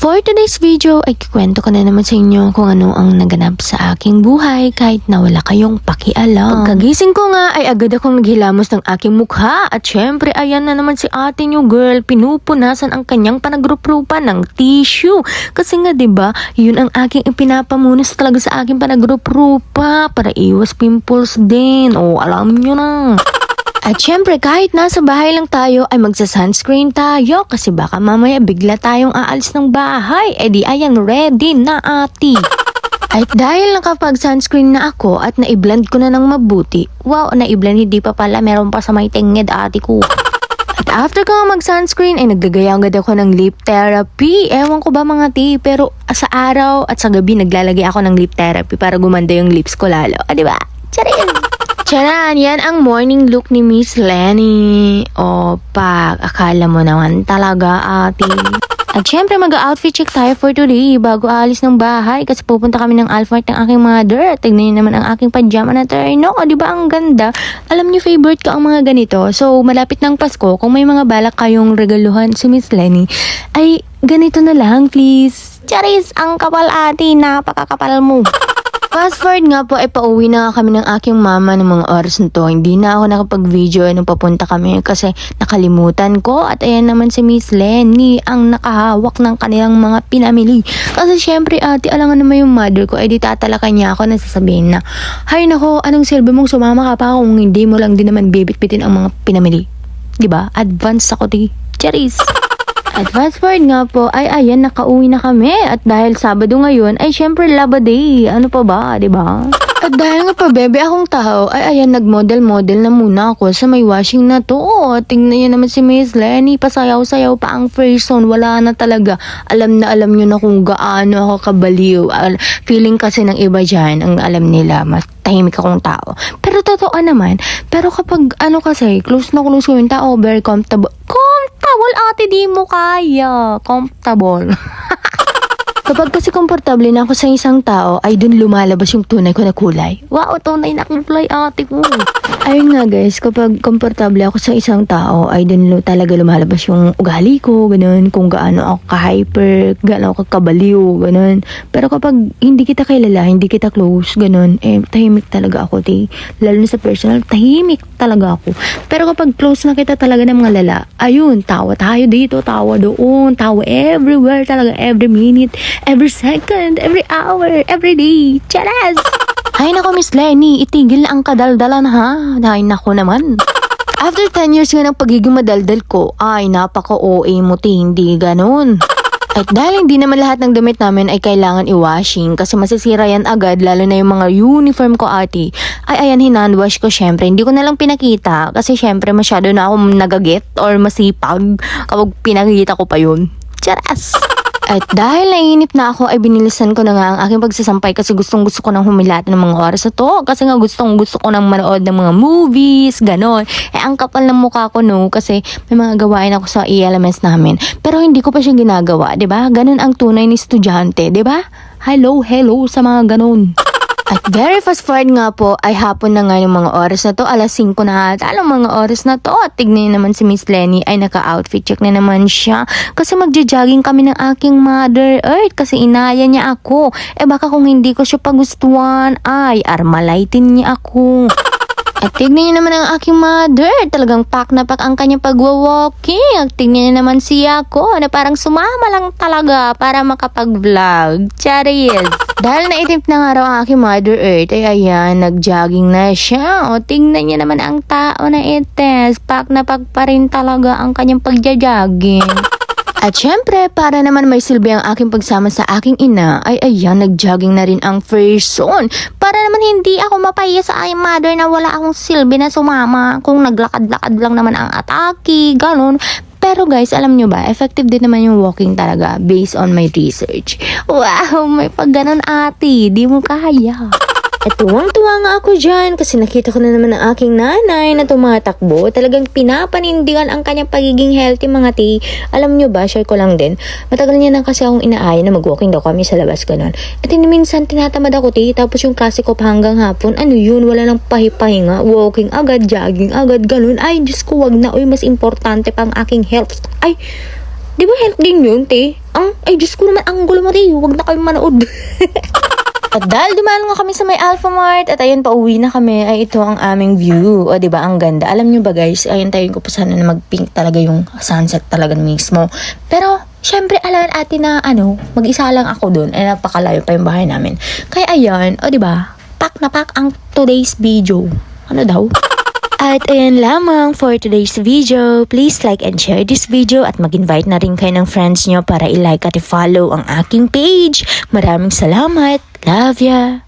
For today's video ay kikwento ko na naman sa inyo kung ano ang naganap sa aking buhay kahit na wala kayong pakialam. Pagkagising ko nga ay agad akong naghilamos ng aking mukha at syempre ayan na naman si ate nyo girl, pinupunasan ang kanyang panagrup-rupa ng tissue. Kasi nga 'di ba, yun ang aking ipinapamunas talaga sa aking panagrup-rupa para iwas pimples din. O alam nyo na. At syempre kahit nasa bahay lang tayo ay magsa-sunscreen tayo kasi baka mamaya bigla tayong aalis ng bahay. E di ayan, ready na ati. At dahil nakapag-sunscreen na ako at na-blend ko na ng mabuti, wow, na-blend hindi pa pala, meron pa sa may tingid ate ko. At after ko nga mag-sunscreen ay naglagay agad ako ng lip therapy. Ewan ko ba mga ti, pero sa araw at sa gabi naglalagay ako ng lip therapy para gumanda yung lips ko lalo. O diba? Charin! Charan, yan ang morning look ni Miss Lenny. O, akala mo naman talaga, ate. At syempre, mag-outfit check tayo for today bago alis ng bahay kasi pupunta kami ng Alphmart ng aking mother. Tignan niyo naman ang aking pajama na terno. O, di ba ang ganda? Alam niyo, favorite ko ang mga ganito. So, malapit ng Pasko, kung may mga balak kayong regaluhan si Miss Lenny, ay ganito na lang, please. Charis, ang kapal ate, napakakapal mo. Fast forward nga po ay pauwi na nga kami ng aking mama ng mga oras na to. Hindi na ako nakapag-video nung papunta kami kasi nakalimutan ko. At ayan naman si Miss Lenny ang nakahawak ng kanilang mga pinamili. Kasi syempre ate, alam nga naman yung mother ko ay di tatalakan niya ako na sasabihin na, hay nako, anong silbi mong sumama ka pa kung hindi mo lang din naman bibit-bitin ang mga pinamili. Diba? Advance ako di. Charis! At fast forward nga po, ay ayan, nakauwi na kami. At dahil Sabado ngayon, ay syempre Laba Day. Ano pa ba, diba? At dahil nga pa bebe akong tao, ay ayan, nag-model-model na muna ako sa may washing na to. Tingnan niyo naman si Miss Lenny, pasayaw-sayaw pa ang person. Wala na talaga. Alam niyo na kung gaano ako kabaliw. Feeling kasi ng iba dyan, ang alam nila, mas tahimik akong tao. Pero totoo naman, pero kapag kasi, close na close ko yung tao, very comfortable. Comfortable ate, di mo kaya. Comfortable. Kapag kasi komportable na ako sa isang tao, ay dun lumalabas yung tunay ko na kulay. Wow, tunay na kulay ate ko. Ayun nga guys, kapag komportable ako sa isang tao, ay dun talaga lumalabas yung ugali ko, ganun, kung gaano ako ka-hyper, gaano ako kabaliw, ganun. Pero kapag hindi kita kilala, hindi kita close, ganun, tahimik talaga ako, lalo na sa personal, tahimik talaga ako. Pero kapag close na kita talaga ng mga lala, ayun, tawa tayo dito, tawa doon, tawa everywhere talaga, every minute, every second, every hour, every day. Charas! Ay nako Miss Lenny, itigil na ang kadaldalan ha. Ay nako naman. After 10 years nga ng pagiging madaldal ko, ay napaka-OA mo hindi ganun. At dahil hindi naman lahat ng damit namin ay kailangan i-washing kasi masisira yan agad, lalo na yung mga uniform ko ate, ay ayan, hinandwash ko syempre. Hindi ko na lang pinakita kasi syempre masyado na ako nagaget or masipag kapag pinakita ko pa yun. Charas! At dahil naiinip na ako ay binilisan ko na nga ang aking pagsasampay kasi gustong gusto ko nang humilata ng mga oras na to kasi nga gustong gusto ko nang manood ng mga movies, ganon. Ang kapal ng mukha ko no kasi may mga gawain ako sa ELMS namin pero hindi ko pa siya ginagawa, 'di ba? Ganon ang tunay ni estudyante, 'di ba? Hello sa mga ganon. At very fast forward nga po ay hapon na nga yung mga oras na to, alas 5 na ata ang mga oras na to. At tignan naman si Miss Lenny ay naka-outfit check na naman siya kasi magja-jogging kami ng aking Mother Earth kasi inaya niya ako. Baka kung hindi ko siya pagustuhan ay armalaitin niya ako. At tignan niyo naman ang aking mother. Talagang pack na pack ang kanyang pagwa-walking. At tignan niyo naman siya ko na parang sumama lang talaga para makapag-vlog. Charis! Dahil naitim na nga raw ang aking Mother Earth, ay ayan, nag-jogging na siya. O tignan niyo naman ang tao na ites. Pack na pack pa rin talaga ang kanyang pagja-jogging. At syempre, para naman may silbi ang aking pagsama sa aking ina, ay ayan, nag-jogging na rin ang person. Para naman hindi ako mapahiya sa aking mother na wala akong silbi na sumama kung naglakad-lakad lang naman ang atake, ganun. Pero guys, alam nyo ba, effective din naman yung walking talaga based on my research. Wow, may pag ganun ate, di mo kaya. At tuwang-tuwa nga ako dyan kasi nakita ko na naman ang aking nanay na tumatakbo. Talagang pinapanindigan ang kanyang pagiging healthy mga ti. Alam nyo ba, share ko lang din. Matagal niya na kasi akong inaaya na mag-walking daw kami sa labas ganun. At minsan tinatamad ako ti. Tapos yung klase ko pa hanggang hapon, ano yun, wala nang pahipahinga. Walking agad, jogging agad, ganun. Ay, Diyos ko, wag na. Uy, mas importante pa ang aking health. Ay, Di ba health gain yun, te? Ay, Diyos ko naman, ang gulo mo, te. Huwag na kayong manood. At dahil dumaan nga kami sa may Alphamart at ayun, pauwi na kami, ay ito ang aming view. O, diba, ang ganda. Alam nyo ba guys, ayun tayo ko pa sana na mag-pink talaga yung sunset talaga mismo. Pero, syempre, alam natin na, mag-isa lang ako dun. Ay, napakalayo pa yung bahay namin. Kaya ayun, o diba, pack na pack ang today's video. Ano daw? At ayan lamang for today's video. Please like and share this video at mag-invite na rin kayo ng friends nyo para i-like at i-follow ang aking page. Maraming salamat. Love ya!